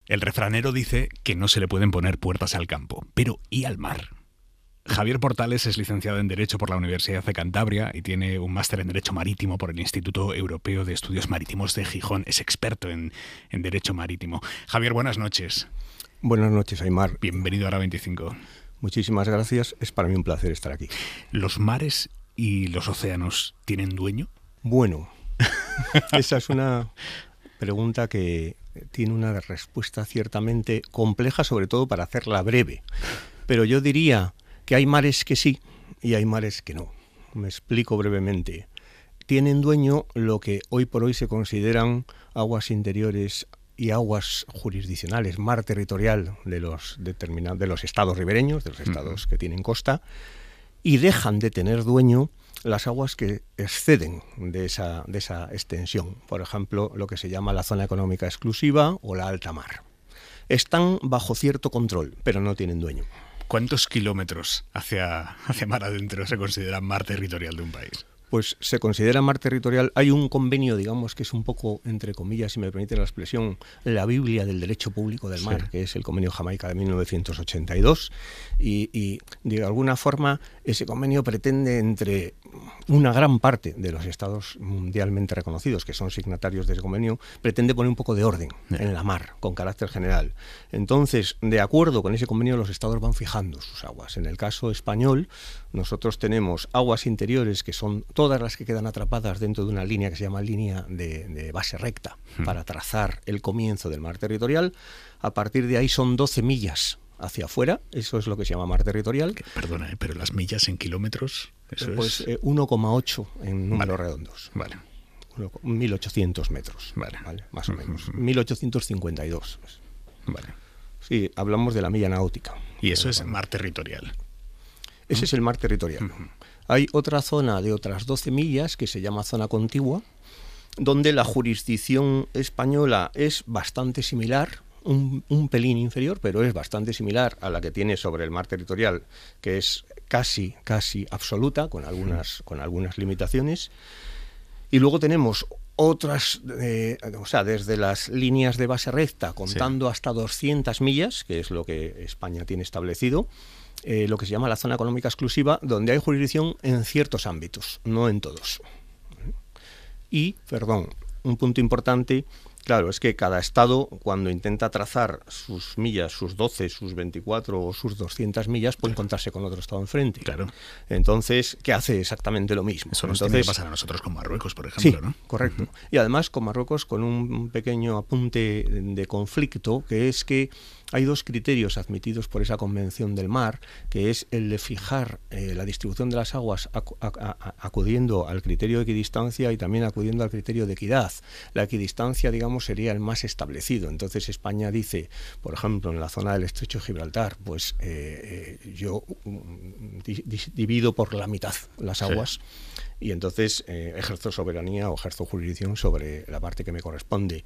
El refranero dice que no se le pueden poner puertas al campo, pero ¿y al mar? Javier Portales es licenciado en Derecho por la Universidad de Cantabria y tiene un máster en Derecho Marítimo por el Instituto Europeo de Estudios Marítimos de Gijón. Es experto en Derecho Marítimo. Javier, buenas noches. Buenas noches, Aimar. Bienvenido a Hora 25. Muchísimas gracias. Es para mí un placer estar aquí. ¿Los mares y los océanos tienen dueño? Bueno, esa es una pregunta que tiene una respuesta ciertamente compleja, sobre todo para hacerla breve. Pero yo diría que hay mares que sí y hay mares que no. Me explico brevemente. Tienen dueño lo que hoy por hoy se consideran aguas interiores y aguas jurisdiccionales, mar territorial de los estados ribereños, de los estados que tienen costa, y dejan de tener dueño las aguas que exceden de esa extensión. Por ejemplo, lo que se llama la zona económica exclusiva o la alta mar. Están bajo cierto control, pero no tienen dueño. ¿Cuántos kilómetros hacia mar adentro se considera mar territorial de un país? Pues se considera mar territorial. Hay un convenio, digamos, que es un poco, entre comillas, si me permite la expresión, la Biblia del derecho público del mar, que es el convenio Jamaica de 1982. Y de alguna forma ese convenio pretende, entre una gran parte de los estados mundialmente reconocidos, que son signatarios de ese convenio, pretende poner un poco de orden en la mar, con carácter general. Entonces, de acuerdo con ese convenio, los estados van fijando sus aguas. En el caso español, nosotros tenemos aguas interiores que son todas las que quedan atrapadas dentro de una línea que se llama línea de base recta para trazar el comienzo del mar territorial. A partir de ahí son 12 millas hacia afuera, eso es lo que se llama mar territorial. Perdona, pero las millas en kilómetros, eso pues es... 1,8 en números redondos. Vale. 1.800 metros, ¿vale? Más o menos. 1.852. Vale. Sí, hablamos de la milla náutica. Y eso es mar territorial. Ese es el mar territorial. Hay otra zona de otras 12 millas que se llama zona contigua, donde la jurisdicción española es bastante similar, un pelín inferior, pero es bastante similar a la que tiene sobre el mar territorial, que es casi absoluta, con algunas limitaciones. Y luego tenemos otras, desde las líneas de base recta, contando hasta 200 millas, que es lo que España tiene establecido, lo que se llama la zona económica exclusiva, donde hay jurisdicción en ciertos ámbitos, no en todos. Y, un punto importante, claro, es que cada estado, cuando intenta trazar sus millas, sus 12, sus 24 o sus 200 millas, puede encontrarse con otro estado enfrente. Claro. Entonces, que hace exactamente lo mismo. Eso nos tiene que pasar a nosotros con Marruecos, por ejemplo, sí, ¿no? Correcto. Y además con Marruecos, con un pequeño apunte de conflicto, que es que hay dos criterios admitidos por esa Convención del Mar, que es el de fijar la distribución de las aguas acudiendo al criterio de equidistancia y también acudiendo al criterio de equidad. La equidistancia, digamos, sería el más establecido. Entonces España dice, por ejemplo, en la zona del Estrecho de Gibraltar, pues yo divido por la mitad las aguas. Y entonces ejerzo soberanía o ejerzo jurisdicción sobre la parte que me corresponde.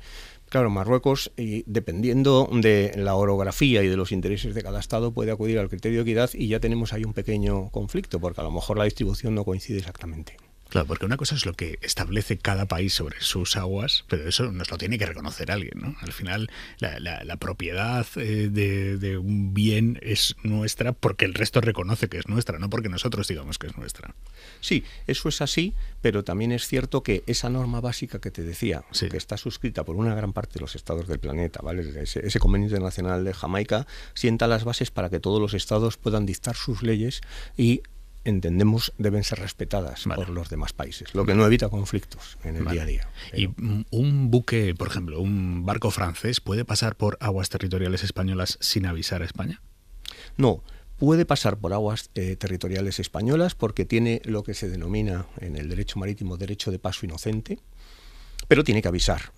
Claro, Marruecos, dependiendo de la orografía y de los intereses de cada estado, puede acudir al criterio de equidad y ya tenemos ahí un pequeño conflicto, porque a lo mejor la distribución no coincide exactamente. Claro, porque una cosa es lo que establece cada país sobre sus aguas, pero eso nos lo tiene que reconocer alguien, ¿no? Al final, la propiedad de un bien es nuestra porque el resto reconoce que es nuestra, no porque nosotros digamos que es nuestra. Sí, eso es así, pero también es cierto que esa norma básica que te decía, que está suscrita por una gran parte de los estados del planeta, ¿vale? Ese convenio internacional de Jamaica sienta las bases para que todos los estados puedan dictar sus leyes y entendemos deben ser respetadas por los demás países, lo que no evita conflictos en el día a día. ¿Y un buque, por ejemplo, un barco francés, puede pasar por aguas territoriales españolas sin avisar a España? No, puede pasar por aguas territoriales españolas porque tiene lo que se denomina en el derecho marítimo derecho de paso inocente, pero tiene que avisar.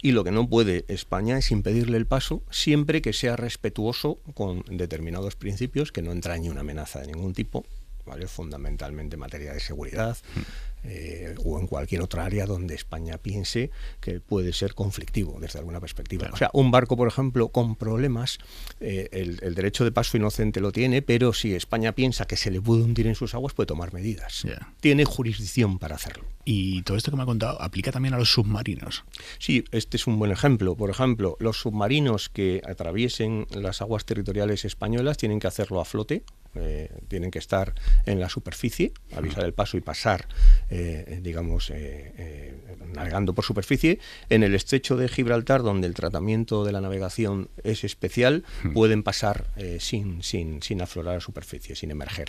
Y lo que no puede España es impedirle el paso siempre que sea respetuoso con determinados principios, que no entrañe una amenaza de ningún tipo, ¿vale? Fundamentalmente en materia de seguridad, o en cualquier otra área donde España piense que puede ser conflictivo desde alguna perspectiva. Claro. O sea, un barco, por ejemplo, con problemas, el derecho de paso inocente lo tiene, pero si España piensa que se le puede hundir en sus aguas, puede tomar medidas. Yeah. Tiene jurisdicción para hacerlo. Y todo esto que me ha contado aplica también a los submarinos. Sí, este es un buen ejemplo. Por ejemplo, los submarinos que atraviesen las aguas territoriales españolas tienen que hacerlo a flote, tienen que estar en la superficie, avisar el paso y pasar, navegando por superficie. En el estrecho de Gibraltar, donde el tratamiento de la navegación es especial, pueden pasar sin aflorar a superficie, sin emerger.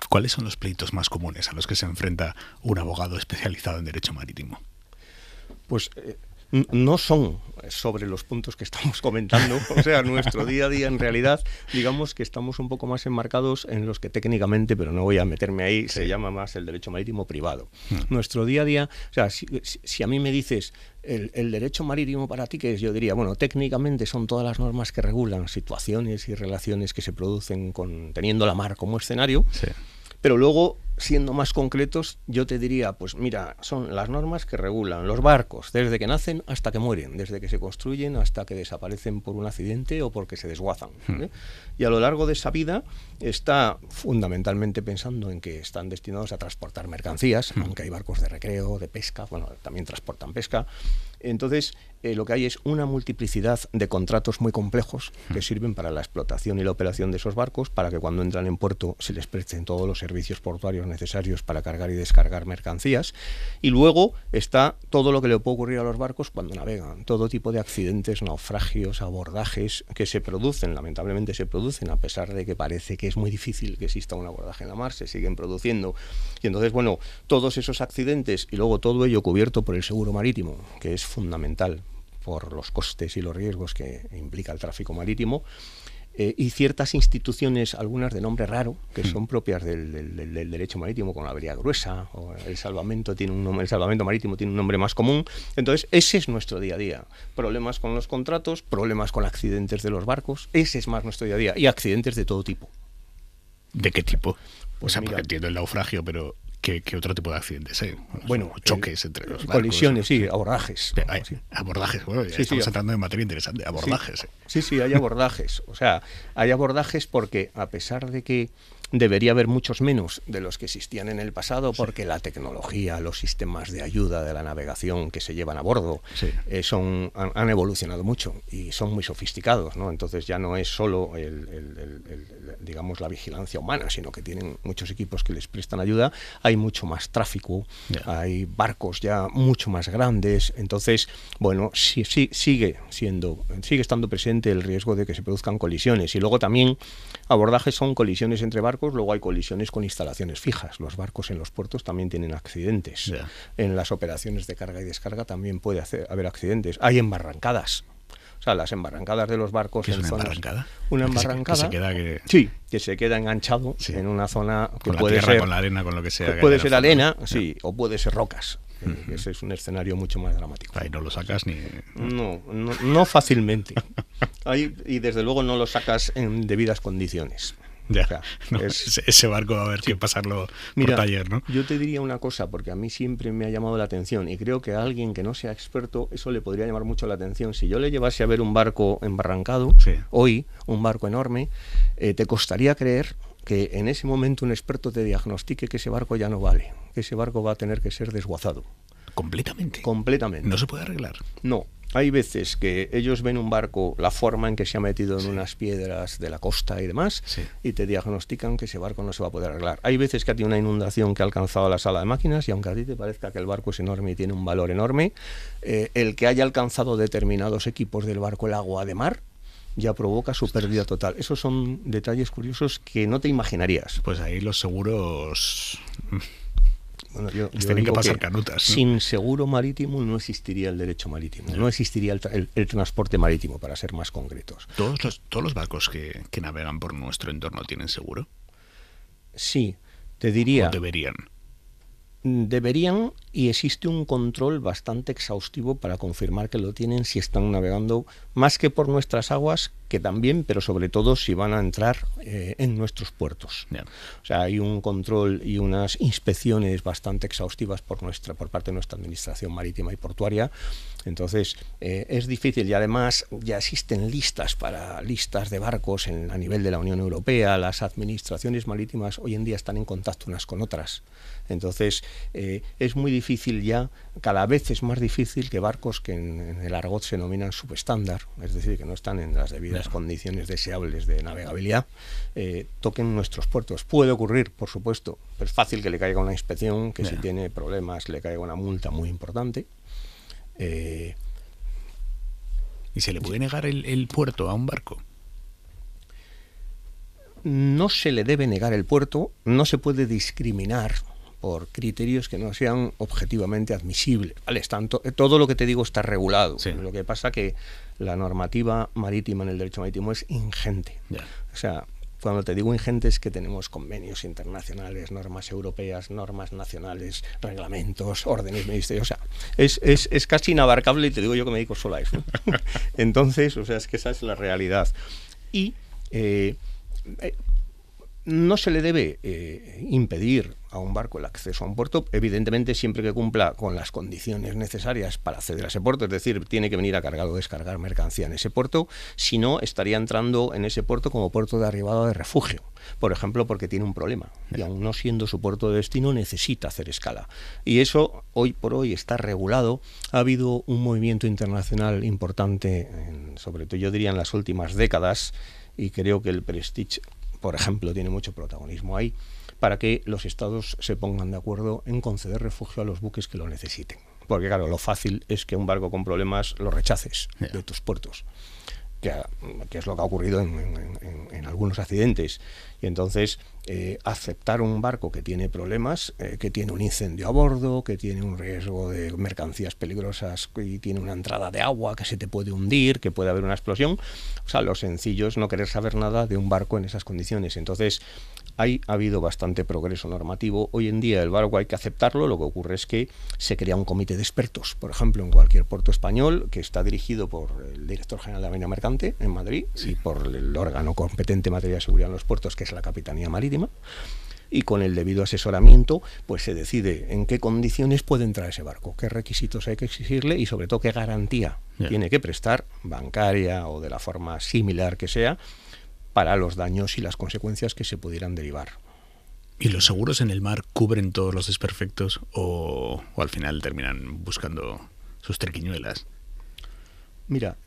¿Cuáles son los pleitos más comunes a los que se enfrenta un abogado especializado en derecho marítimo? Pues no son sobre los puntos que estamos comentando. O sea, nuestro día a día, en realidad, digamos que estamos un poco más enmarcados en los que técnicamente, pero no voy a meterme ahí, se llama más el derecho marítimo privado. Nuestro día a día, o sea, si a mí me dices el derecho marítimo para ti, ¿qué es? Yo diría, bueno, técnicamente son todas las normas que regulan situaciones y relaciones que se producen teniendo la mar como escenario. Sí. Pero luego, siendo más concretos, yo te diría, pues mira, son las normas que regulan los barcos, desde que nacen hasta que mueren, desde que se construyen hasta que desaparecen por un accidente o porque se desguazan. Y a lo largo de esa vida está fundamentalmente pensando en que están destinados a transportar mercancías, aunque hay barcos de recreo, de pesca, bueno, también transportan pesca. Entonces, lo que hay es una multiplicidad de contratos muy complejos que sirven para la explotación y la operación de esos barcos, para que cuando entran en puerto se les presten todos los servicios portuarios necesarios para cargar y descargar mercancías. Y luego está todo lo que le puede ocurrir a los barcos cuando navegan, todo tipo de accidentes, naufragios, abordajes que se producen, lamentablemente se producen, a pesar de que parece que es muy difícil que exista un abordaje en la mar, se siguen produciendo. Y entonces, bueno, todos esos accidentes y luego todo ello cubierto por el seguro marítimo, que es fundamental por los costes y los riesgos que implica el tráfico marítimo, y ciertas instituciones, algunas de nombre raro, que son propias del derecho marítimo, como la avería gruesa, o el salvamento el salvamento marítimo tiene un nombre más común. Entonces, ese es nuestro día a día. Problemas con los contratos, problemas con accidentes de los barcos, ese es más nuestro día a día, y accidentes de todo tipo. ¿De qué tipo? Pues porque entiendo el naufragio, pero ¿qué otro tipo de accidentes? Bueno, choques entre los barcos. Colisiones, sí, abordajes. Sí. Abordajes, bueno, ya estamos entrando en materia interesante. Abordajes. Sí, hay abordajes. O sea, hay abordajes porque, a pesar de que debería haber muchos menos de los que existían en el pasado, porque la tecnología, los sistemas de ayuda de la navegación que se llevan a bordo han evolucionado mucho y son muy sofisticados, ¿no? Entonces ya no es solo digamos, la vigilancia humana, sino que tienen muchos equipos que les prestan ayuda. Hay mucho más tráfico, hay barcos ya mucho más grandes. Entonces, bueno, sigue estando presente el riesgo de que se produzcan colisiones. Y luego también abordajes son colisiones entre barcos. Luego hay colisiones con instalaciones fijas. Los barcos en los puertos también tienen accidentes. En las operaciones de carga y descarga también puede haber accidentes. Hay embarrancadas. O sea, las embarrancadas de los barcos. ¿Qué es una embarrancada? Una embarrancada. Que se queda enganchado en una zona que con puede la tierra, ser. Con la arena, con lo que sea. Puede ser arena, o puede ser rocas. Ese es un escenario mucho más dramático. Ahí no lo sacas ni. No fácilmente. Y desde luego no lo sacas en debidas condiciones. Ya, o sea, ese barco va a haber que pasarlo por taller, ¿no? Yo te diría una cosa, porque a mí siempre me ha llamado la atención, y creo que a alguien que no sea experto eso le podría llamar mucho la atención. Si yo le llevase a ver un barco embarrancado, hoy, un barco enorme, te costaría creer que en ese momento un experto te diagnostique que ese barco ya no vale, que ese barco va a tener que ser desguazado. ¿Completamente? Completamente. ¿No se puede arreglar? No. Hay veces que ellos ven un barco, la forma en que se ha metido en unas piedras de la costa y demás, y te diagnostican que ese barco no se va a poder arreglar. Hay veces que ha tenido una inundación que ha alcanzado la sala de máquinas, y aunque a ti te parezca que el barco es enorme y tiene un valor enorme, el que haya alcanzado determinados equipos del barco el agua de mar ya provoca su pérdida total. Esos son detalles curiosos que no te imaginarías. Pues ahí los seguros... Bueno, yo tienen que pasar canutas, ¿no? Sin seguro marítimo no existiría el derecho marítimo, no existiría el transporte marítimo, para ser más concretos. ¿Todos los barcos que navegan por nuestro entorno tienen seguro? Sí, te diría... ¿O deberían? Deberían, y existe un control bastante exhaustivo para confirmar que lo tienen si están navegando, más que por nuestras aguas, que también, pero sobre todo si van a entrar en nuestros puertos. Yeah. O sea, hay un control y unas inspecciones bastante exhaustivas por parte de nuestra administración marítima y portuaria. Entonces, es difícil, y además ya existen listas de barcos a nivel de la Unión Europea. Las administraciones marítimas hoy en día están en contacto unas con otras. Entonces, es muy difícil ya, cada vez es más difícil que barcos que en el argot se denominan subestándar, es decir, que no están en las debidas condiciones deseables de navegabilidad, toquen nuestros puertos. Puede ocurrir, por supuesto, pero es fácil que le caiga una inspección, que si tiene problemas le caiga una multa muy importante. ¿Y se le puede negar el puerto a un barco? No se le debe negar el puerto, no se puede discriminar por criterios que no sean objetivamente admisibles. ¿Vale? Todo lo que te digo está regulado. Sí. Lo que pasa que la normativa marítima en el derecho marítimo es ingente. Yeah. O sea, cuando te digo ingente es que tenemos convenios internacionales, normas europeas, normas nacionales, reglamentos, órdenes ministeriales. O sea, es casi inabarcable, y te digo yo que me dedico solo a eso. Entonces, o sea, es que esa es la realidad. Y no se le debe impedir a un barco el acceso a un puerto, evidentemente siempre que cumpla con las condiciones necesarias para acceder a ese puerto, es decir, tiene que venir a cargar o descargar mercancía en ese puerto, si no estaría entrando en ese puerto como puerto de arribada o de refugio, por ejemplo, porque tiene un problema y aun no siendo su puerto de destino necesita hacer escala. Y eso hoy por hoy está regulado. Ha habido un movimiento internacional importante, sobre todo yo diría en las últimas décadas, y creo que el Prestige, por ejemplo, tiene mucho protagonismo ahí, para que los estados se pongan de acuerdo en conceder refugio a los buques que lo necesiten. Porque claro, lo fácil es que un barco con problemas lo rechaces de tus puertos, que es lo que ha ocurrido en algunos accidentes. Y entonces aceptar un barco que tiene problemas, que tiene un incendio a bordo, que tiene un riesgo de mercancías peligrosas y tiene una entrada de agua que se te puede hundir, que puede haber una explosión. O sea, lo sencillo es no querer saber nada de un barco en esas condiciones. Entonces, ha habido bastante progreso normativo. Hoy en día el barco hay que aceptarlo. Lo que ocurre es que se crea un comité de expertos, por ejemplo, en cualquier puerto español, que está dirigido por el director general de la Marina Mercante en Madrid y por el órgano competente en materia de seguridad en los puertos, que es la Capitanía Marítima. Y con el debido asesoramiento, pues se decide en qué condiciones puede entrar ese barco, qué requisitos hay que exigirle y sobre todo qué garantía tiene que prestar, bancaria o de la forma similar que sea, para los daños y las consecuencias que se pudieran derivar. ¿Y los seguros en el mar cubren todos los desperfectos o al final terminan buscando sus triquiñuelas? Mira,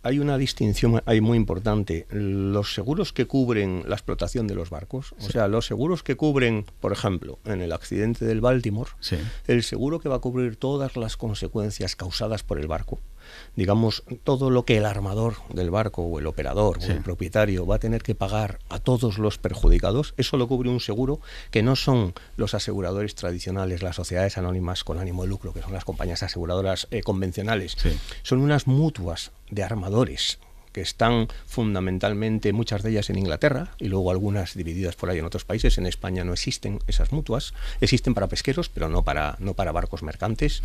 hay una distinción ahí muy importante. Los seguros que cubren la explotación de los barcos, o sea, los seguros que cubren, por ejemplo, en el accidente del Baltimore, el seguro que va a cubrir todas las consecuencias causadas por el barco, digamos, todo lo que el armador del barco o el operador o el propietario va a tener que pagar a todos los perjudicados, eso lo cubre un seguro que no son los aseguradores tradicionales, las sociedades anónimas con ánimo de lucro, que son las compañías aseguradoras convencionales. Son unas mutuas de armadores que están fundamentalmente, muchas de ellas en Inglaterra y luego algunas divididas por ahí en otros países. En España no existen esas mutuas, existen para pesqueros, pero no para barcos mercantes.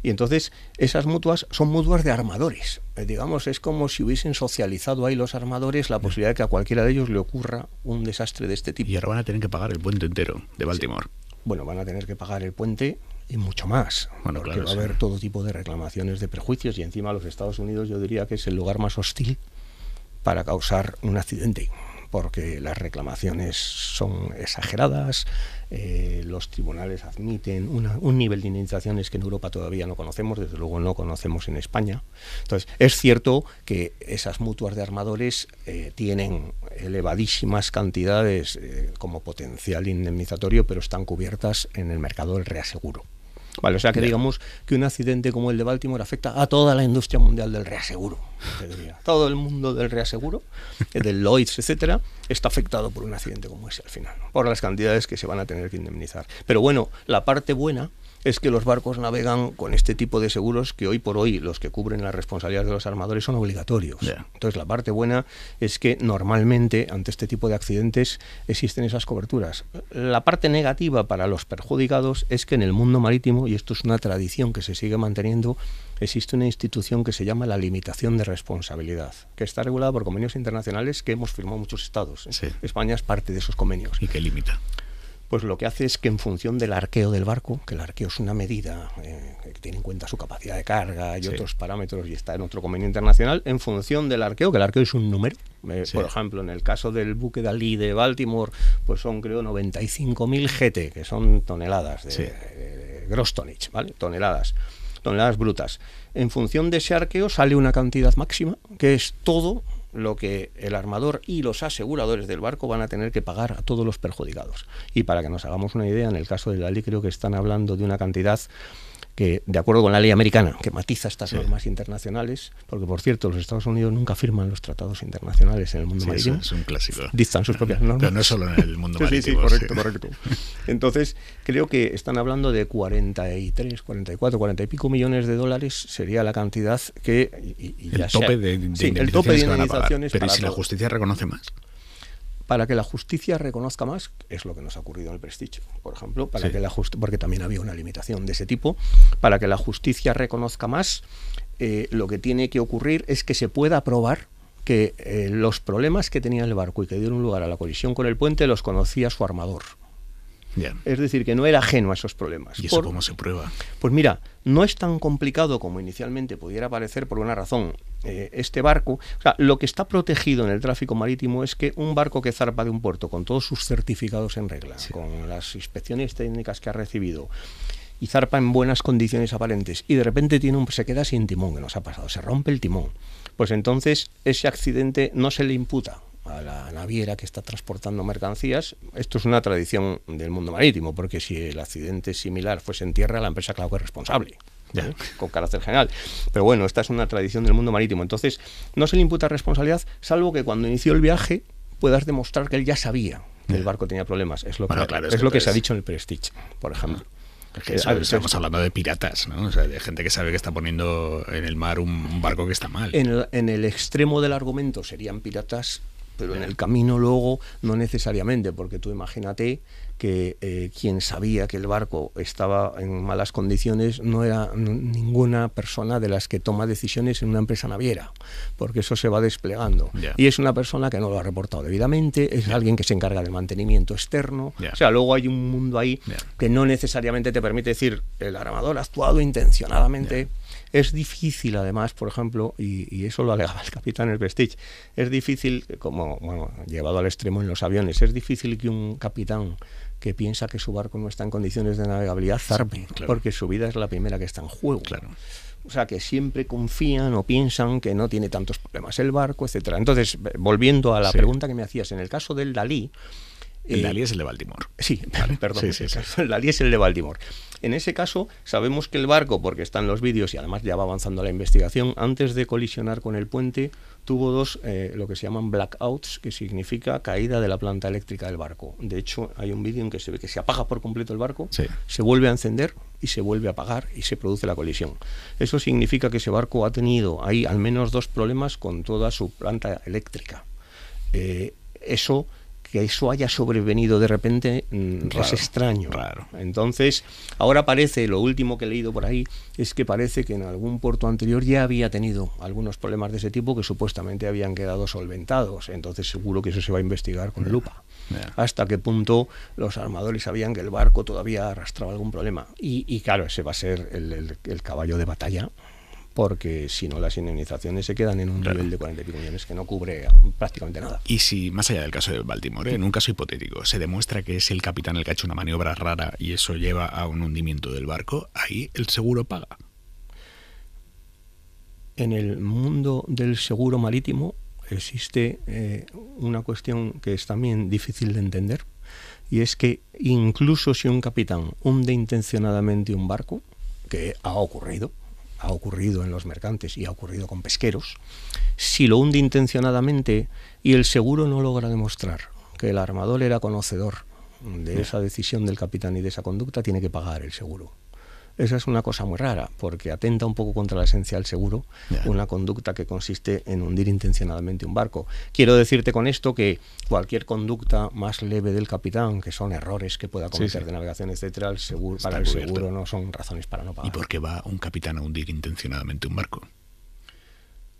Y entonces esas mutuas son mutuas de armadores. Digamos, es como si hubiesen socializado ahí los armadores la posibilidad de que a cualquiera de ellos le ocurra un desastre de este tipo. Y ahora van a tener que pagar el puente entero de Baltimore. Bueno, van a tener que pagar el puente y mucho más, bueno, porque claro, va a haber todo tipo de reclamaciones, de prejuicios, y encima los Estados Unidos yo diría que es el lugar más hostil para causar un accidente, porque las reclamaciones son exageradas, los tribunales admiten un nivel de indemnizaciones que en Europa todavía no conocemos, desde luego no conocemos en España. Entonces, es cierto que esas mutuas de armadores tienen elevadísimas cantidades como potencial indemnizatorio, pero están cubiertas en el mercado del reaseguro. Vale, o sea que digamos que un accidente como el de Baltimore afecta a toda la industria mundial del reaseguro. Todo el mundo del reaseguro, del Lloyd's, etcétera, está afectado por un accidente como ese al final, ¿no? Por las cantidades que se van a tener que indemnizar. Pero bueno, la parte buena es que los barcos navegan con este tipo de seguros que hoy por hoy los que cubren las responsabilidades de los armadores son obligatorios. Entonces la parte buena es que normalmente ante este tipo de accidentes existen esas coberturas. La parte negativa para los perjudicados es que en el mundo marítimo, y esto es una tradición que se sigue manteniendo, existe una institución que se llama la limitación de responsabilidad, que está regulada por convenios internacionales que hemos firmado muchos estados. Sí. España es parte de esos convenios. ¿Y qué limita? Pues lo que hace es que en función del arqueo del barco, que el arqueo es una medida que tiene en cuenta su capacidad de carga y otros parámetros, y está en otro convenio internacional, en función del arqueo, que el arqueo es un número. Por ejemplo, en el caso del buque Dalí de Baltimore, pues son creo 95.000 GT, que son toneladas de gross tonnage, ¿vale? Toneladas brutas. En función de ese arqueo sale una cantidad máxima, que es todo lo que el armador y los aseguradores del barco van a tener que pagar a todos los perjudicados. Y para que nos hagamos una idea, en el caso de Dalí creo que están hablando de una cantidad que, de acuerdo con la ley americana, que matiza estas normas internacionales, porque por cierto los Estados Unidos nunca firman los tratados internacionales en el mundo marítimo. Eso es un clásico. Dictan sus propias normas. Pero no solo en el mundo marítimo. Correcto. Entonces, creo que están hablando de 43, 44, 40 y pico millones de dólares sería la cantidad que... el tope de indemnizaciones. Pero ¿y si la justicia reconoce más? Para que la justicia reconozca más, es lo que nos ha ocurrido en el Prestige, por ejemplo, porque también había una limitación de ese tipo, para que la justicia reconozca más, lo que tiene que ocurrir es que se pueda probar que los problemas que tenía el barco y que dieron lugar a la colisión con el puente los conocía su armador. Bien. Es decir, que no era ajeno a esos problemas. ¿Y eso cómo se prueba? Pues mira, no es tan complicado como inicialmente pudiera parecer por una razón. Este barco, o sea, lo que está protegido en el tráfico marítimo es que un barco que zarpa de un puerto con todos sus certificados en regla, con las inspecciones técnicas que ha recibido y zarpa en buenas condiciones aparentes y de repente se queda sin timón, que nos ha pasado, se rompe el timón, pues entonces ese accidente no se le imputa a la naviera que está transportando mercancías. Esto es una tradición del mundo marítimo, porque si el accidente similar fuese en tierra, la empresa claro que es responsable, con carácter general. Pero bueno, esta es una tradición del mundo marítimo. Entonces, no se le imputa responsabilidad, salvo que cuando inició el viaje puedas demostrar que él ya sabía que el barco tenía problemas. Es lo que se ha dicho en el Prestige, por ejemplo. Estamos hablando de piratas, ¿no? O sea, de gente que sabe que está poniendo en el mar un barco que está mal. En el extremo del argumento serían piratas, pero en el camino luego no necesariamente, porque tú imagínate que quien sabía que el barco estaba en malas condiciones no era ninguna persona de las que toma decisiones en una empresa naviera, porque eso se va desplegando. Y es una persona que no lo ha reportado debidamente, es alguien que se encarga del mantenimiento externo. O sea, luego hay un mundo ahí que no necesariamente te permite decir el armador ha actuado intencionadamente. Es difícil, además, por ejemplo, y eso lo alegaba el capitán en el Prestige, es difícil, como llevado al extremo en los aviones, es difícil que un capitán que piensa que su barco no está en condiciones de navegabilidad zarpe, porque su vida es la primera que está en juego. O sea, que siempre confían o piensan que no tiene tantos problemas el barco, etcétera. Entonces, volviendo a la pregunta que me hacías, en el caso del Dalí... El Dalí es el de Baltimore. Sí, perdón. El Dalí es el de Baltimore. En ese caso, sabemos que el barco, porque están los vídeos y además ya va avanzando la investigación, antes de colisionar con el puente, tuvo dos, lo que se llaman blackouts, que significa caída de la planta eléctrica del barco. De hecho, hay un vídeo en que se ve que se apaga por completo el barco, se vuelve a encender y se vuelve a apagar y se produce la colisión. Eso significa que ese barco ha tenido ahí al menos dos problemas con toda su planta eléctrica. Que eso haya sobrevenido de repente es extraño. Entonces, ahora parece, lo último que he leído por ahí, es que parece que en algún puerto anterior ya había tenido algunos problemas de ese tipo que supuestamente habían quedado solventados. Entonces seguro que eso se va a investigar con lupa. Hasta qué punto los armadores sabían que el barco todavía arrastraba algún problema. Y claro, ese va a ser el caballo de batalla, porque si no las indemnizaciones se quedan en un nivel de 40 y pico millones que no cubre prácticamente nada. Y si, más allá del caso de Baltimore, en un caso hipotético, se demuestra que es el capitán el que ha hecho una maniobra rara y eso lleva a un hundimiento del barco, ahí el seguro paga. En el mundo del seguro marítimo existe una cuestión que es también difícil de entender, y es que incluso si un capitán hunde intencionadamente un barco, que ha ocurrido en los mercantes y ha ocurrido con pesqueros, si lo hunde intencionadamente y el seguro no logra demostrar que el armador era conocedor de esa decisión del capitán y de esa conducta, tiene que pagar el seguro. esa es una cosa muy rara, porque atenta un poco contra la esencia del seguro, una conducta que consiste en hundir intencionadamente un barco. Quiero decirte con esto que cualquier conducta más leve del capitán, que son errores que pueda cometer de navegación, etcétera, para el seguro no son razones para no pagar. ¿Y por qué va un capitán a hundir intencionadamente un barco?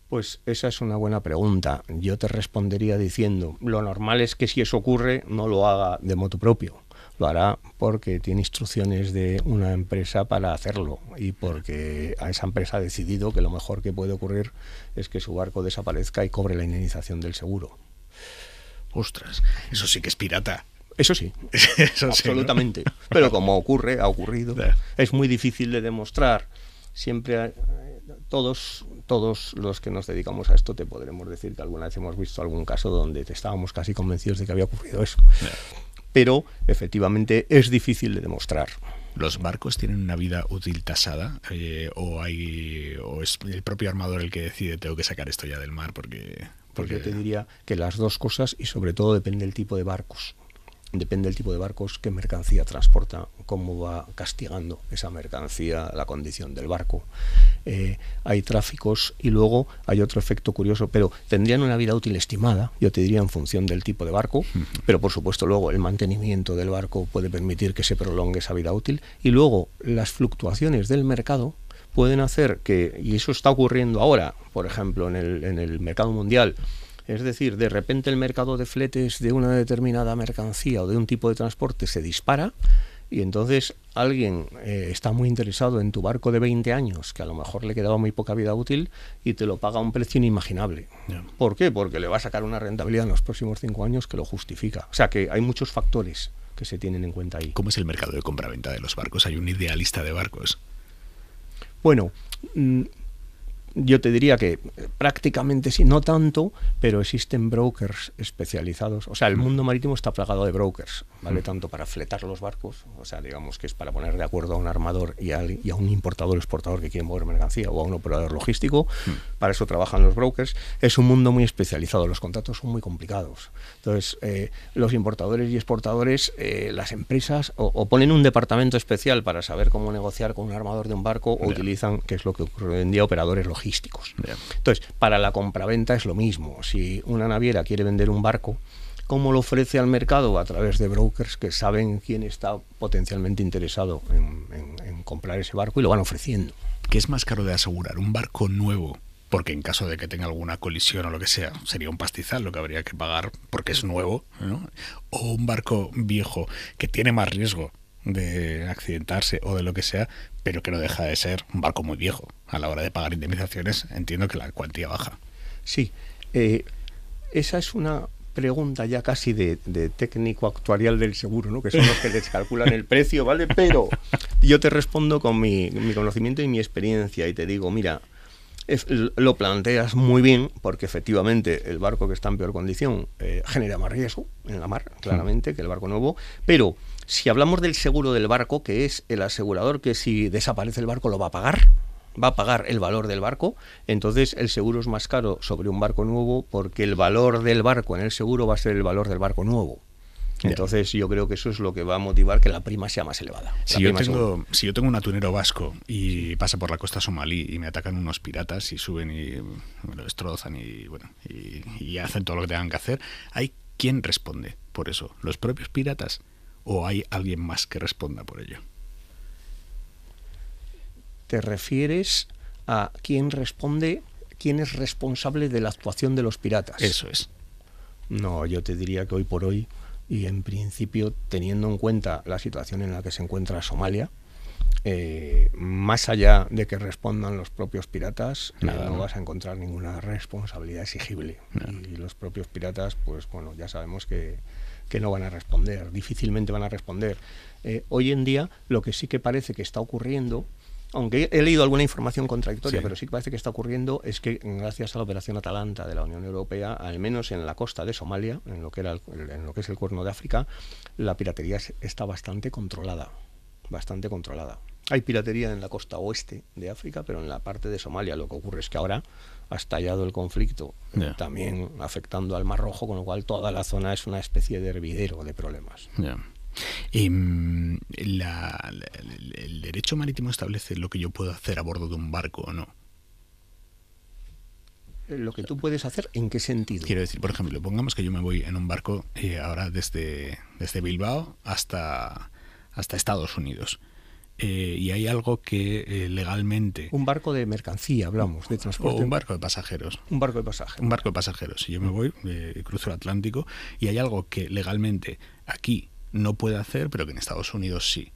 Pues esa es una buena pregunta. Yo te respondería diciendo, lo normal es que si eso ocurre no lo haga de motu propio. Lo hará porque tiene instrucciones de una empresa para hacerlo y porque a esa empresa ha decidido que lo mejor que puede ocurrir es que su barco desaparezca y cobre la indemnización del seguro. Ostras, eso sí que es pirata. Eso sí, eso absolutamente. Sí, ¿no? Pero como ocurre, ha ocurrido. Es muy difícil de demostrar. Siempre todos los que nos dedicamos a esto te podremos decir que alguna vez hemos visto algún caso donde estábamos casi convencidos de que había ocurrido eso. Pero efectivamente es difícil de demostrar. ¿Los barcos tienen una vida útil tasada o es el propio armador el que decide tengo que sacar esto ya del mar? Porque yo te diría que las dos cosas, y sobre todo depende del tipo de barcos. Depende del tipo de barcos, qué mercancía transporta, cómo va castigando esa mercancía la condición del barco. Hay tráficos y luego hay otro efecto curioso, pero tendrían una vida útil estimada, yo te diría en función del tipo de barco, pero por supuesto luego el mantenimiento del barco puede permitir que se prolongue esa vida útil y luego las fluctuaciones del mercado pueden hacer que, y eso está ocurriendo ahora, por ejemplo, en el mercado mundial. Es decir, de repente el mercado de fletes de una determinada mercancía o de un tipo de transporte se dispara y entonces alguien está muy interesado en tu barco de 20 años, que a lo mejor le quedaba muy poca vida útil, y te lo paga a un precio inimaginable. ¿Por qué? Porque le va a sacar una rentabilidad en los próximos 5 años que lo justifica. O sea que hay muchos factores que se tienen en cuenta ahí. ¿Cómo es el mercado de compra-venta de los barcos? ¿Hay un idealista de barcos? Bueno, yo te diría que prácticamente sí, no tanto, pero existen brokers especializados. O sea, el mundo marítimo está plagado de brokers, ¿vale? Tanto para fletar los barcos, o sea, digamos que es para poner de acuerdo a un armador y a un importador o exportador que quiere mover mercancía o a un operador logístico. Para eso trabajan los brokers. Es un mundo muy especializado, los contratos son muy complicados. Entonces, los importadores y exportadores, las empresas, o ponen un departamento especial para saber cómo negociar con un armador de un barco, o utilizan, que es lo que ocurre hoy en día, operadores logísticos. Entonces, para la compraventa es lo mismo. Si una naviera quiere vender un barco, ¿cómo lo ofrece al mercado? A través de brokers que saben quién está potencialmente interesado en comprar ese barco y lo van ofreciendo. ¿Qué es más caro de asegurar? ¿Un barco nuevo? Porque en caso de que tenga alguna colisión o lo que sea, sería un pastizal lo que habría que pagar porque es nuevo, ¿no? O un barco viejo que tiene más riesgo de accidentarse o de lo que sea, pero que no deja de ser un barco muy viejo. A la hora de pagar indemnizaciones entiendo que la cuantía baja. Sí, esa es una pregunta ya casi de técnico actuarial del seguro, ¿no? Que son los que les calculan el precio, ¿vale? Pero yo te respondo con mi conocimiento y mi experiencia y te digo, mira, lo planteas muy bien porque efectivamente el barco que está en peor condición genera más riesgo en la mar, claramente, que el barco nuevo, pero si hablamos del seguro del barco, que es el asegurador que si desaparece el barco lo va a pagar el valor del barco, entonces el seguro es más caro sobre un barco nuevo porque el valor del barco en el seguro va a ser el valor del barco nuevo. Entonces yo creo que eso es lo que va a motivar que la prima sea más elevada. Si yo tengo un atunero vasco y pasa por la costa somalí y me atacan unos piratas y suben y me lo destrozan y hacen todo lo que tengan que hacer, ¿hay quién responde por eso? ¿Los propios piratas o hay alguien más que responda por ello? ¿Te refieres a quién responde, quién es responsable de la actuación de los piratas? Eso es. No, yo te diría que hoy por hoy, y en principio teniendo en cuenta la situación en la que se encuentra Somalia, más allá de que respondan los propios piratas, no vas a encontrar ninguna responsabilidad exigible. Y los propios piratas, pues bueno, ya sabemos que no van a responder, difícilmente van a responder. Hoy en día lo que sí que parece que está ocurriendo, aunque he leído alguna información contradictoria, pero sí que parece que está ocurriendo, es que gracias a la operación Atalanta de la Unión Europea, al menos en la costa de Somalia, en lo que es el Cuerno de África, la piratería está bastante controlada. Hay piratería en la costa oeste de África, pero en la parte de Somalia lo que ocurre es que ahora ha estallado el conflicto, también afectando al Mar Rojo, con lo cual toda la zona es una especie de hervidero de problemas. El derecho marítimo establece lo que yo puedo hacer a bordo de un barco o no. Lo que tú puedes hacer, ¿en qué sentido? Quiero decir, por ejemplo, pongamos que yo me voy en un barco ahora desde Bilbao hasta Estados Unidos. Y hay algo que legalmente... Un barco de mercancía, hablamos, de transporte. O un barco de pasajeros. Un barco de pasajeros. Un barco de pasajeros. Si yo me voy, cruzo el Atlántico, y hay algo que legalmente aquí no puede hacer, pero que en Estados Unidos sí.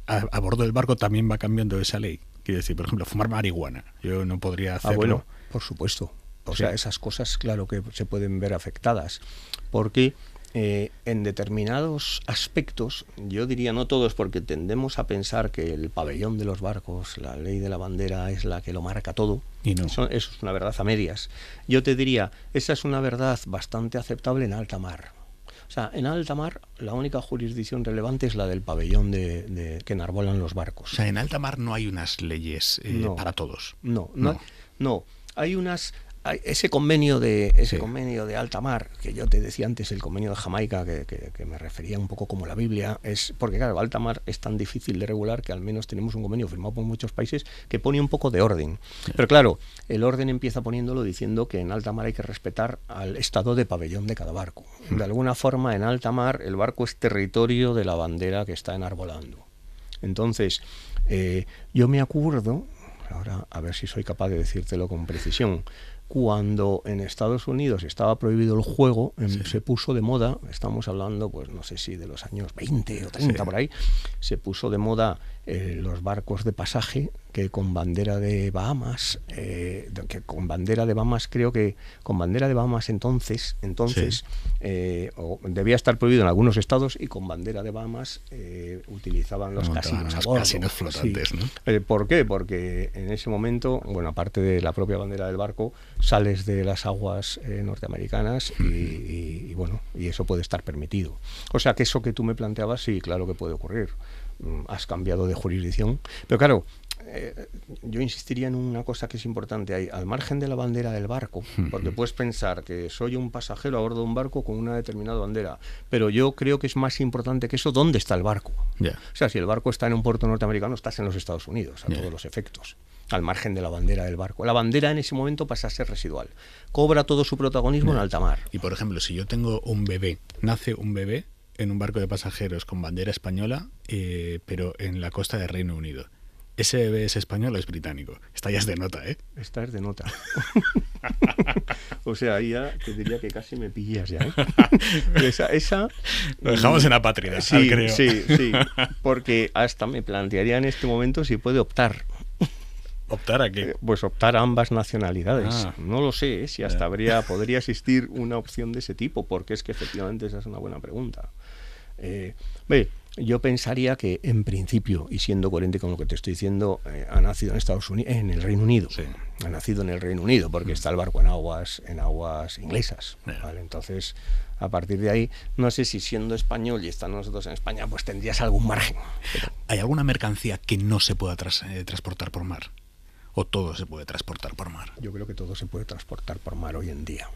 A bordo del barco también va cambiando esa ley. Quiero decir, por ejemplo, fumar marihuana. Yo no podría hacerlo. Bueno, por supuesto. O sea, esas cosas, claro que se pueden ver afectadas. Porque en determinados aspectos, yo diría no todos, porque tendemos a pensar que el pabellón de los barcos, la ley de la bandera, es la que lo marca todo. Y no. Eso es una verdad a medias. Yo te diría, esa es una verdad bastante aceptable en alta mar. O sea, en alta mar la única jurisdicción relevante es la del pabellón que enarbolan los barcos. O sea, en alta mar no hay unas leyes para todos. No. Hay unas... Ese convenio de alta mar, que yo te decía antes, el convenio de Jamaica, que me refería un poco como la Biblia, es porque, claro, alta mar es tan difícil de regular que al menos tenemos un convenio firmado por muchos países que pone un poco de orden. Pero claro, el orden empieza poniéndolo diciendo que en alta mar hay que respetar al estado de pabellón de cada barco. De alguna forma, en alta mar, el barco es territorio de la bandera que está enarbolando. Entonces, yo me acuerdo, ahora a ver si soy capaz de decírtelo con precisión, cuando en Estados Unidos estaba prohibido el juego, se puso de moda, estamos hablando, pues no sé si de los años 20 o 30 por ahí, se puso de moda los barcos de pasaje que con bandera de Bahamas, creo que con bandera de Bahamas entonces debía estar prohibido en algunos estados, y con bandera de Bahamas utilizaban los casinos a bordo. Casinos flotantes, sí. ¿no? ¿Por qué? Porque en ese momento, bueno, aparte de la propia bandera del barco, sales de las aguas norteamericanas y bueno, y eso puede estar permitido. O sea que eso que tú me planteabas, sí, claro que puede ocurrir. Has cambiado de jurisdicción, pero claro, yo insistiría en una cosa que es importante ahí, al margen de la bandera del barco, porque puedes pensar que soy un pasajero a bordo de un barco con una determinada bandera, pero yo creo que es más importante que eso, ¿dónde está el barco? Yeah. O sea, si el barco está en un puerto norteamericano, estás en los Estados Unidos, a todos los efectos, al margen de la bandera del barco. La bandera en ese momento pasa a ser residual, cobra todo su protagonismo en alta mar. Y por ejemplo, si yo tengo un bebé, nace un bebé en un barco de pasajeros con bandera española, pero en la costa de Reino Unido. ¿Ese bebé es español o es británico? Esta ya es de nota, ¿eh? Esta es de nota. O sea, ahí ya te diría que casi me pillas ya, ¿eh? Esa lo dejamos en apátrida, sí, creo. Sí, porque hasta me plantearía en este momento si puede optar. ¿Optar a qué? Pues optar a ambas nacionalidades. No lo sé, si hasta podría existir una opción de ese tipo, porque es que efectivamente esa es una buena pregunta. Yo pensaría que en principio, y siendo coherente con lo que te estoy diciendo, ha nacido en Estados Unidos, en el Reino Unido. Sí. Ha nacido en el Reino Unido porque está el barco en aguas inglesas. ¿Vale? Entonces, a partir de ahí, no sé si siendo español y estando nosotros en España, pues tendrías algún margen. Pero... ¿Hay alguna mercancía que no se pueda transportar por mar? ¿O todo se puede transportar por mar? Yo creo que todo se puede transportar por mar hoy en día.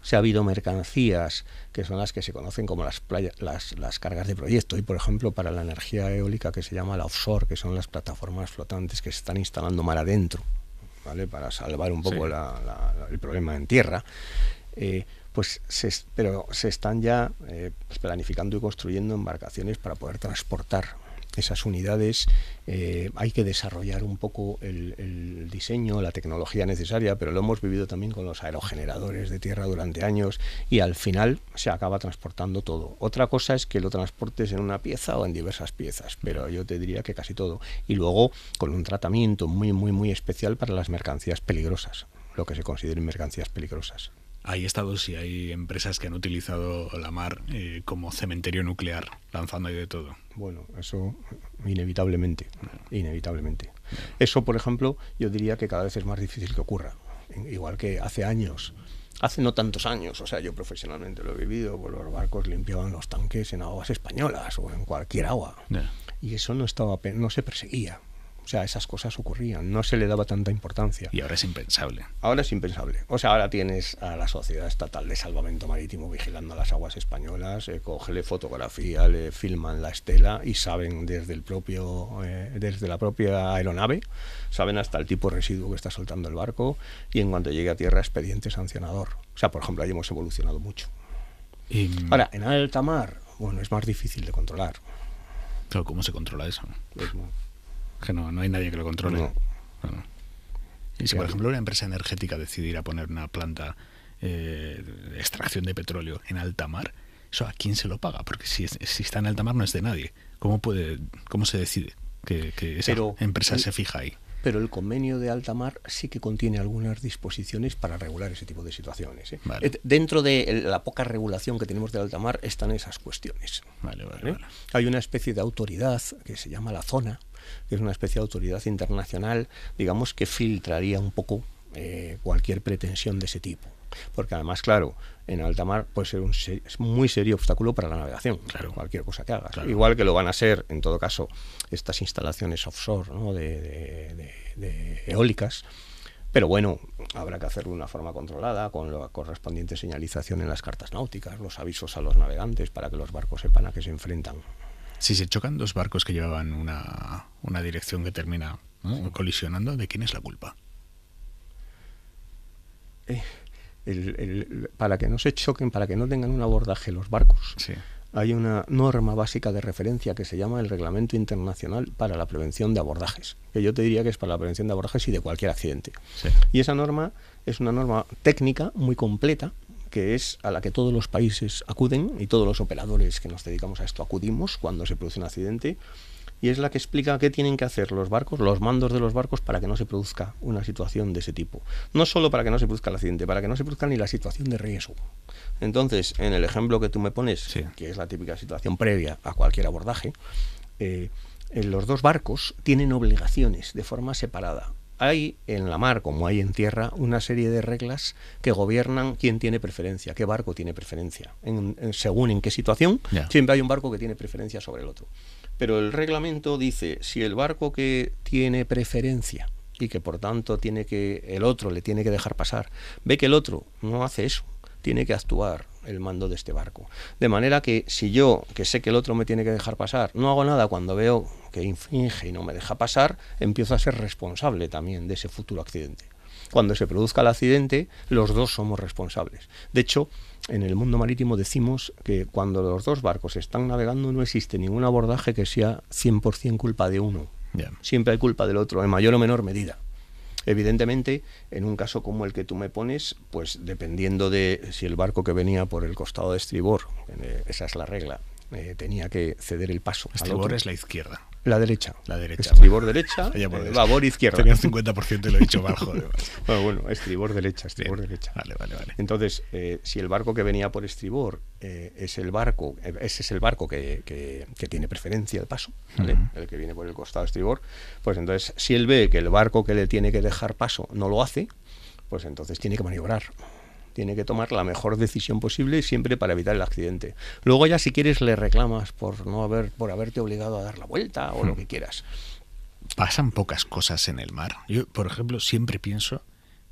O sea, ha habido mercancías que son las que se conocen como las cargas de proyecto, y por ejemplo para la energía eólica, que se llama la offshore, que son las plataformas flotantes que se están instalando mar adentro, ¿vale? Para salvar un poco el problema en tierra, pero se están ya planificando y construyendo embarcaciones para poder transportar esas unidades. Hay que desarrollar un poco el diseño, la tecnología necesaria, pero lo hemos vivido también con los aerogeneradores de tierra durante años, y al final se acaba transportando todo. Otra cosa es que lo transportes en una pieza o en diversas piezas, pero yo te diría que casi todo. Y luego con un tratamiento muy, muy, muy especial para las mercancías peligrosas, lo que se consideren mercancías peligrosas. Hay estados y hay empresas que han utilizado la mar como cementerio nuclear, lanzando ahí de todo. Bueno, eso inevitablemente. Eso, por ejemplo, yo diría que cada vez es más difícil que ocurra. Igual que hace no tantos años, o sea, yo profesionalmente lo he vivido, pues los barcos limpiaban los tanques en aguas españolas o en cualquier agua. Y eso no se perseguía. O sea, esas cosas ocurrían, no se le daba tanta importancia. Y ahora es impensable. Ahora es impensable. O sea, ahora tienes a la Sociedad Estatal de Salvamento Marítimo vigilando las aguas españolas, cógele fotografía, le filman la estela y saben desde la propia aeronave, saben hasta el tipo de residuo que está soltando el barco, y en cuanto llegue a tierra, expediente sancionador. O sea, por ejemplo, ahí hemos evolucionado mucho. Ahora, en alta mar, bueno, es más difícil de controlar. Claro, ¿cómo se controla eso? Es más... Que no hay nadie que lo controle. No. Bueno. Y si, por ejemplo, una empresa energética decidiera poner una planta de extracción de petróleo en alta mar, ¿eso a quién se lo paga? Porque si está en alta mar no es de nadie. ¿Cómo se decide que esa empresa se fija ahí? Pero el convenio de alta mar sí que contiene algunas disposiciones para regular ese tipo de situaciones. Vale. Dentro de la poca regulación que tenemos de alta mar están esas cuestiones. Vale. Hay una especie de autoridad que se llama la zona, que es una especie de autoridad internacional, digamos, que filtraría un poco cualquier pretensión de ese tipo. Porque además, claro, en alta mar puede ser un muy serio obstáculo para la navegación, claro, cualquier cosa que hagas. Claro. Igual que lo van a ser, en todo caso, estas instalaciones offshore, ¿no? de eólicas. Pero bueno, habrá que hacerlo de una forma controlada, con la correspondiente señalización en las cartas náuticas, los avisos a los navegantes para que los barcos sepan a qué se enfrentan. Si se chocan dos barcos que llevaban una dirección que termina, ¿no?, colisionando, ¿de quién es la culpa? Para que no se choquen, para que no tengan un abordaje los barcos, sí, hay una norma básica de referencia que se llama el Reglamento Internacional para la Prevención de Abordajes, que yo te diría que es para la prevención de abordajes y de cualquier accidente. Sí. Y esa norma es una norma técnica muy completa, que es a la que todos los países acuden y todos los operadores que nos dedicamos a esto acudimos cuando se produce un accidente, y es la que explica qué tienen que hacer los barcos, los mandos de los barcos, para que no se produzca una situación de ese tipo. No solo para que no se produzca el accidente, para que no se produzca ni la situación de riesgo. Entonces, en el ejemplo que tú me pones, sí, que es la típica situación previa a cualquier abordaje, los dos barcos tienen obligaciones de forma separada. Hay en la mar, como hay en tierra, una serie de reglas que gobiernan quién tiene preferencia, qué barco tiene preferencia. Según en qué situación, siempre hay un barco que tiene preferencia sobre el otro. Pero el reglamento dice, si el barco que tiene preferencia y que por tanto el otro le tiene que dejar pasar, ve que el otro no hace eso, tiene que actuar el mando de este barco. De manera que si yo, que sé que el otro me tiene que dejar pasar, no hago nada cuando veo que infringe y no me deja pasar, empiezo a ser responsable también de ese futuro accidente. Cuando se produzca el accidente, los dos somos responsables. De hecho, en el mundo marítimo decimos que cuando los dos barcos están navegando no existe ningún abordaje que sea 100% culpa de uno. Yeah. Siempre hay culpa del otro, en mayor o menor medida. Evidentemente, en un caso como el que tú me pones, pues dependiendo de si el barco que venía por el costado de estribor, esa es la regla, tenía que ceder el paso. Estribor es la izquierda. La derecha. La derecha. Estribor derecha, babor izquierda. Tenía un 50% y lo he dicho mal, joder. Bueno, estribor derecha, derecha. Vale. Entonces, si el barco que venía por estribor ese es el barco que tiene preferencia de paso, ¿vale? El que viene por el costado estribor, pues entonces, si él ve que el barco que le tiene que dejar paso no lo hace, pues entonces tiene que maniobrar. Tiene que tomar la mejor decisión posible siempre para evitar el accidente. Luego ya si quieres le reclamas por haberte obligado a dar la vuelta o lo que quieras. Pasan pocas cosas en el mar. Yo, por ejemplo, siempre pienso,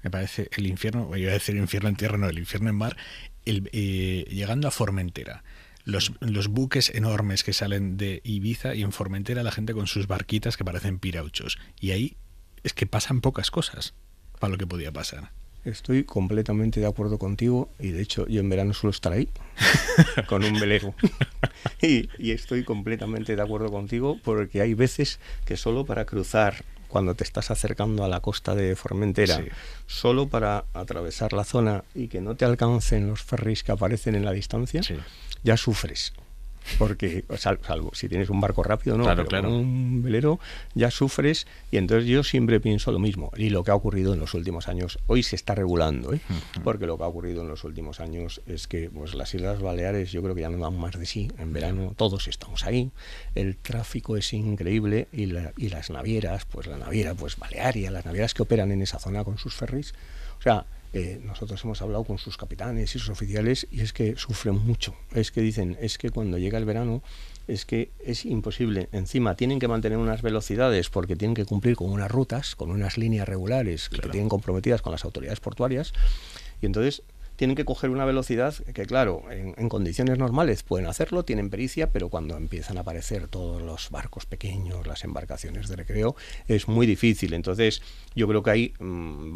me parece el infierno, iba a decir infierno en tierra, no, el infierno en mar, llegando a Formentera. Los buques enormes que salen de Ibiza, y en Formentera la gente con sus barquitas que parecen pirauchos. Y ahí es que pasan pocas cosas para lo que podía pasar. Estoy completamente de acuerdo contigo, y de hecho yo en verano suelo estar ahí con un velero y estoy completamente de acuerdo contigo, porque hay veces que solo para cruzar, cuando te estás acercando a la costa de Formentera, sí, solo para atravesar la zona y que no te alcancen los ferries que aparecen en la distancia, sí, ya sufres. Porque, salvo si tienes un barco rápido, no, claro, pero con un velero ya sufres. Y entonces yo siempre pienso lo mismo. Y lo que ha ocurrido en los últimos años, hoy se está regulando, porque lo que ha ocurrido en los últimos años es que pues las Islas Baleares yo creo que ya no dan más de sí. En verano todos estamos ahí, el tráfico es increíble, y las navieras, pues la naviera pues Balearia, las navieras que operan en esa zona con sus ferries, o sea, nosotros hemos hablado con sus capitanes y sus oficiales y es que sufren mucho. Es que dicen, es que cuando llega el verano es que es imposible. Encima tienen que mantener unas velocidades porque tienen que cumplir con unas rutas, con unas líneas regulares que tienen comprometidas con las autoridades portuarias, y entonces tienen que coger una velocidad que, claro, en condiciones normales pueden hacerlo, tienen pericia, pero cuando empiezan a aparecer todos los barcos pequeños, las embarcaciones de recreo, es muy difícil. Entonces, yo creo que ahí no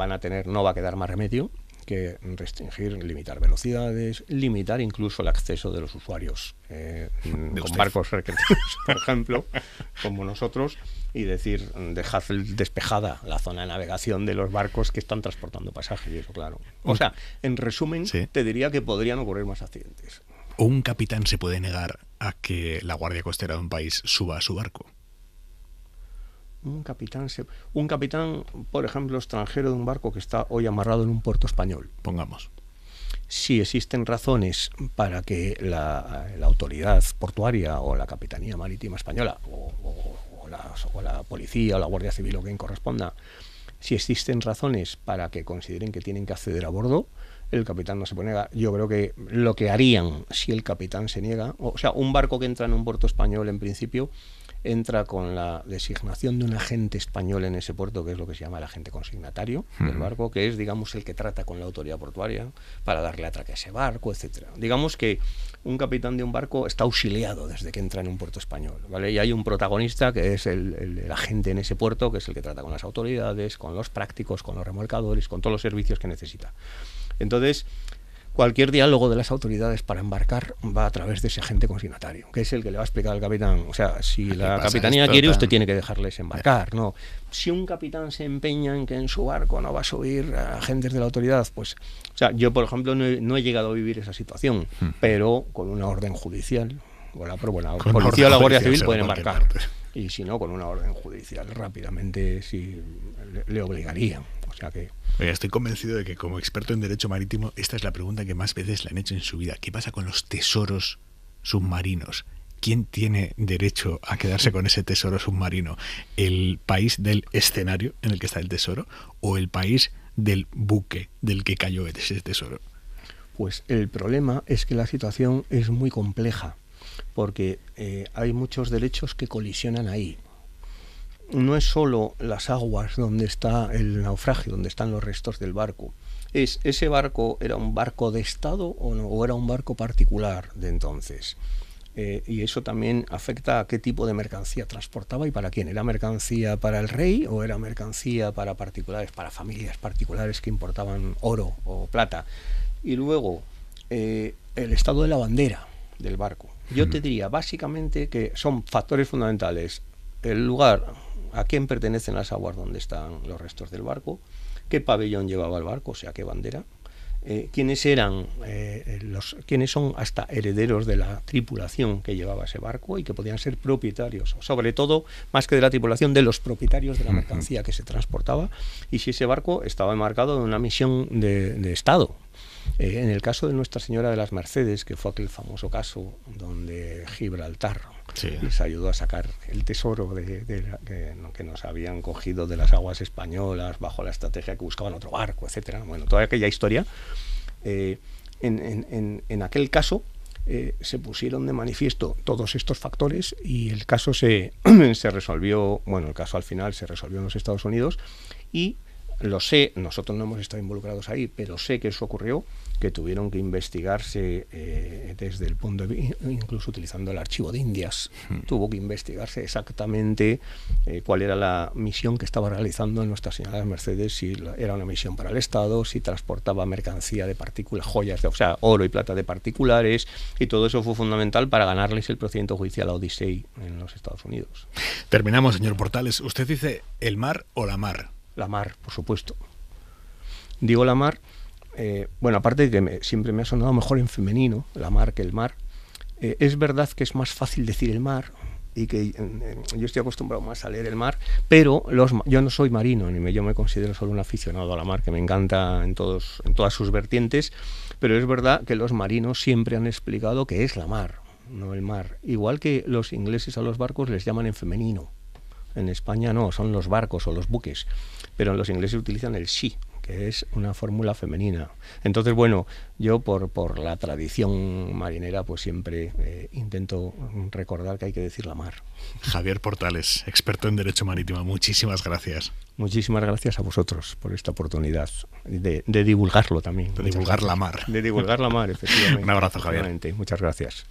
va a quedar más remedio que restringir, limitar velocidades, limitar incluso el acceso de los usuarios con barcos recreativos, por ejemplo, como nosotros, y decir, dejad despejada la zona de navegación de los barcos que están transportando pasajes, y eso, claro. O sea, en resumen, te diría que podrían ocurrir más accidentes. ¿Un capitán se puede negar a que la Guardia Costera de un país suba a su barco? Un capitán, por ejemplo, extranjero de un barco que está hoy amarrado en un puerto español. Pongamos. Si existen razones para que la autoridad portuaria o la Capitanía Marítima Española o la policía o la Guardia Civil o quien corresponda, si existen razones para que consideren que tienen que acceder a bordo, el capitán no se puede negar. Yo creo que lo que harían si el capitán se niega, o sea, un barco que entra en un puerto español en principio entra con la designación de un agente español en ese puerto, que es lo que se llama el agente consignatario del barco, que es, digamos, el que trata con la autoridad portuaria para darle atraque a ese barco, etcétera. Digamos que un capitán de un barco está auxiliado desde que entra en un puerto español, ¿vale? Y hay un protagonista que es el agente en ese puerto, que es el que trata con las autoridades, con los prácticos, con los remolcadores, con todos los servicios que necesita. Entonces, cualquier diálogo de las autoridades para embarcar va a través de ese agente consignatario, que es el que le va a explicar al capitán. O sea, si la capitanía quiere, usted tiene que dejarles embarcar, ¿no? Si un capitán se empeña en que en su barco no va a subir a agentes de la autoridad, pues... O sea, yo, por ejemplo, no he llegado a vivir esa situación, pero con una orden judicial, la policía o la Guardia Civil pueden embarcar. Y si no, con una orden judicial rápidamente sí le obligarían. O sea que... Estoy convencido de que como experto en derecho marítimo, esta es la pregunta que más veces le han hecho en su vida. ¿Qué pasa con los tesoros submarinos? ¿Quién tiene derecho a quedarse con ese tesoro submarino? ¿El país del escenario en el que está el tesoro o el país del buque del que cayó ese tesoro? Pues el problema es que la situación es muy compleja, porque hay muchos derechos que colisionan ahí. No es solo las aguas donde está el naufragio, donde están los restos del barco. ¿Ese barco era un barco de Estado o no? ¿O era un barco particular de entonces? Y eso también afecta a qué tipo de mercancía transportaba y para quién. ¿Era mercancía para el rey o era mercancía para particulares, para familias particulares que importaban oro o plata? Y luego, el estado de la bandera del barco. Yo te diría básicamente que son factores fundamentales. El lugar, a quién pertenecen las aguas donde están los restos del barco, qué pabellón llevaba el barco, o sea, qué bandera, quiénes eran quiénes son hasta herederos de la tripulación que llevaba ese barco y que podían ser propietarios, sobre todo, más que de la tripulación, de los propietarios de la mercancía que se transportaba, y si ese barco estaba enmarcado en una misión de Estado. En el caso de Nuestra Señora de las Mercedes, que fue aquel famoso caso donde Gibraltar les ayudó a sacar el tesoro que nos habían cogido de las aguas españolas bajo la estrategia que buscaban otro barco, etcétera. Bueno, toda aquella historia. En aquel caso se pusieron de manifiesto todos estos factores y el caso se resolvió, bueno, el caso al final se resolvió en los Estados Unidos y lo sé, nosotros no hemos estado involucrados ahí, pero sé que eso ocurrió, que tuvieron que investigarse desde el punto de vista, incluso utilizando el archivo de Indias, tuvo que investigarse exactamente cuál era la misión que estaba realizando Nuestra Señora de las Mercedes, si era una misión para el Estado, si transportaba mercancía de partículas, joyas, o sea, oro y plata de particulares, y todo eso fue fundamental para ganarles el procedimiento judicial a Odyssey en los Estados Unidos. Terminamos, señor Portales. ¿Usted dice el mar o la mar? La mar, por supuesto. Digo la mar, bueno, aparte de que siempre me ha sonado mejor en femenino, la mar que el mar. Es verdad que es más fácil decir el mar y que yo estoy acostumbrado más a leer el mar, pero yo no soy marino, yo me considero solo un aficionado a la mar, que me encanta en todas sus vertientes, pero es verdad que los marinos siempre han explicado que es la mar, no el mar. Igual que los ingleses a los barcos les llaman en femenino. En España no, son los barcos o los buques, pero los ingleses utilizan el she, que que es una fórmula femenina. Entonces, bueno, yo por la tradición marinera, pues siempre intento recordar que hay que decir la mar. Javier Portales, experto en Derecho Marítimo, muchísimas gracias. Muchísimas gracias a vosotros por esta oportunidad de divulgarlo también. De divulgar la mar. De divulgar la mar, efectivamente. Un abrazo, Javier. Muchas gracias.